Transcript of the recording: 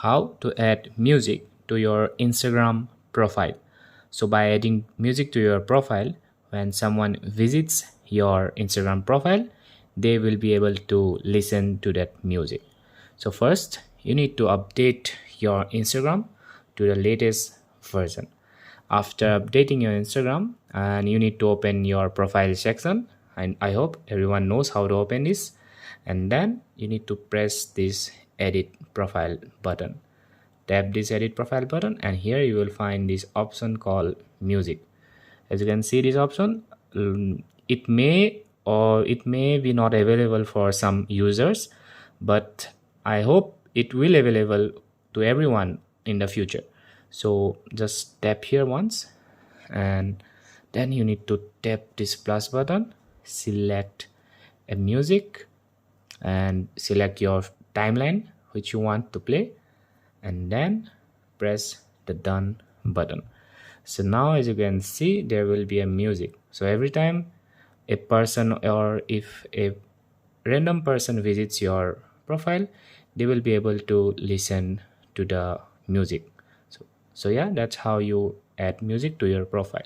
how to add music to your Instagram profile. So by adding music to your profile, when someone visits your Instagram profile, they will be able to listen to that music. So first, you need to update your Instagram to the latest version. After updating your Instagram, and you need to open your profile section, and I hope everyone knows how to open this. And then you need to press this edit profile button. Tap this edit profile button, and here you will find this option called music. As you can see, this option, it may or it may be not available for some users, but I hope it will available to everyone in the future. So just tap here once, and then you need to tap this plus button, select a music, and select your timeline which you want to play, and then press the done button. So now as you can see, there will be a music. So every time a person, or if a random person visits your profile, they will be able to listen to the music. So yeah, that's how you add music to your profile.